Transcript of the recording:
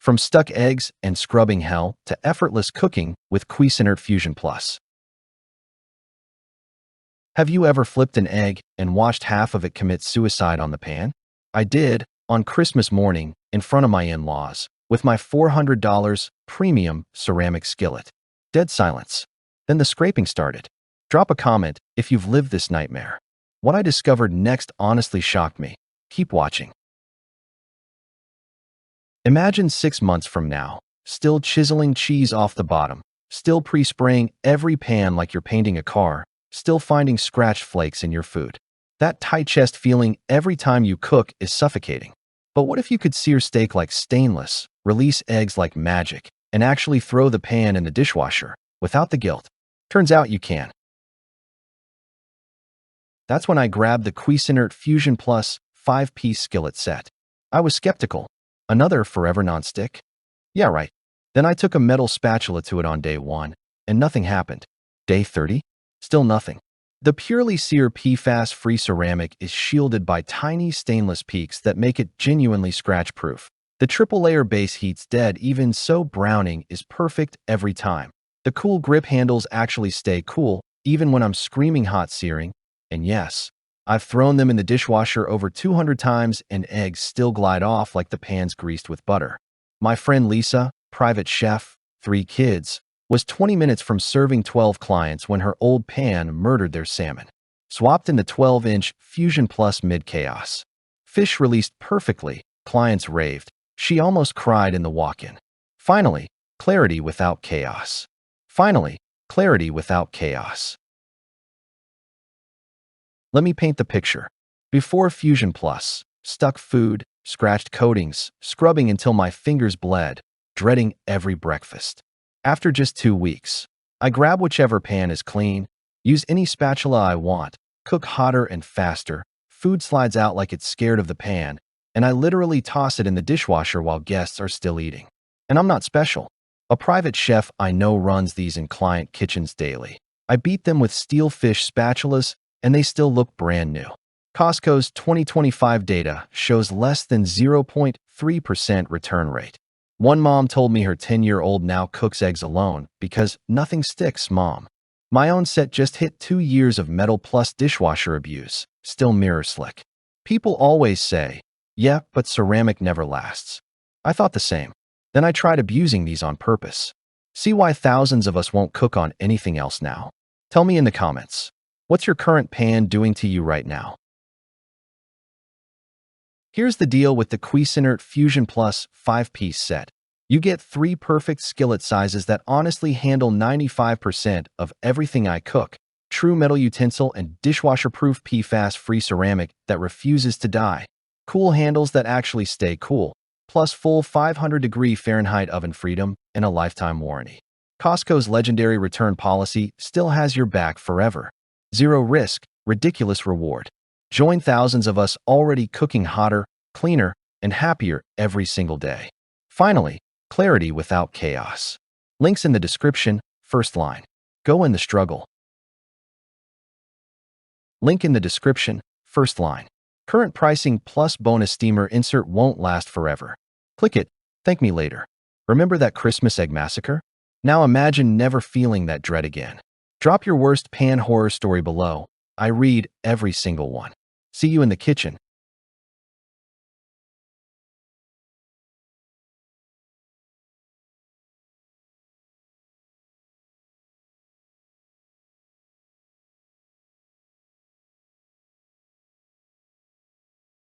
From stuck eggs and scrubbing hell to effortless cooking with Cuisinart FusionPlus. Have you ever flipped an egg and watched half of it commit suicide on the pan? I did, on Christmas morning, in front of my in-laws, with my $400 premium ceramic skillet. Dead silence. Then the scraping started. Drop a comment if you've lived this nightmare. What I discovered next honestly shocked me. Keep watching. Imagine 6 months from now, still chiseling cheese off the bottom, still pre-spraying every pan like you're painting a car, still finding scratched flakes in your food. That tight chest feeling every time you cook is suffocating. But what if you could sear steak like stainless, release eggs like magic, and actually throw the pan in the dishwasher without the guilt? Turns out you can. That's when I grabbed the Cuisinart FusionPlus 5-piece skillet set. I was skeptical. Another forever nonstick? Yeah, right. Then I took a metal spatula to it on day 1, and nothing happened. Day 30? Still nothing. The PURELYSEAR PFAS-free ceramic is shielded by tiny stainless peaks that make it genuinely scratch-proof. The triple-layer base heats dead, even so browning is perfect every time. The cool grip handles actually stay cool, even when I'm screaming hot searing. And yes, I've thrown them in the dishwasher over 200 times and eggs still glide off like the pan's greased with butter. My friend Lisa, private chef, 3 kids, was 20 minutes from serving 12 clients when her old pan murdered their salmon. Swapped in the 12-inch FusionPlus mid-chaos. Fish released perfectly, clients raved. She almost cried in the walk-in. Finally, clarity without chaos. Finally, clarity without chaos. Let me paint the picture. Before FusionPlus, stuck food, scratched coatings, scrubbing until my fingers bled, dreading every breakfast. After just 2 weeks, I grab whichever pan is clean, use any spatula I want, cook hotter and faster, food slides out like it's scared of the pan, and I literally toss it in the dishwasher while guests are still eating. And I'm not special. A private chef I know runs these in client kitchens daily. I beat them with steel fish spatulas, and they still look brand new. Costco's 2025 data shows less than 0.3% return rate. One mom told me her 10-year-old now cooks eggs alone because nothing sticks, mom. My own set just hit 2 years of metal plus dishwasher abuse, still mirror slick. People always say, yeah, but ceramic never lasts. I thought the same. Then I tried abusing these on purpose. See why thousands of us won't cook on anything else now? Tell me in the comments. What's your current pan doing to you right now? Here's the deal with the Cuisinart FusionPlus 5-piece set. You get 3 perfect skillet sizes that honestly handle 95% of everything I cook. True metal utensil and dishwasher-proof PFAS-free ceramic that refuses to die. Cool handles that actually stay cool. Plus full 500-degree Fahrenheit oven freedom and a lifetime warranty. Costco's legendary return policy still has your back forever. Zero risk, ridiculous reward. Join thousands of us already cooking hotter, cleaner, and happier every single day. Finally, clarity without chaos. Links in the description, first line. Go in the struggle. Link in the description, first line. Current pricing plus bonus steamer insert won't last forever. Click it, thank me later. Remember that Christmas egg massacre? Now imagine never feeling that dread again. Drop your worst pan horror story below. I read every single one. See you in the kitchen.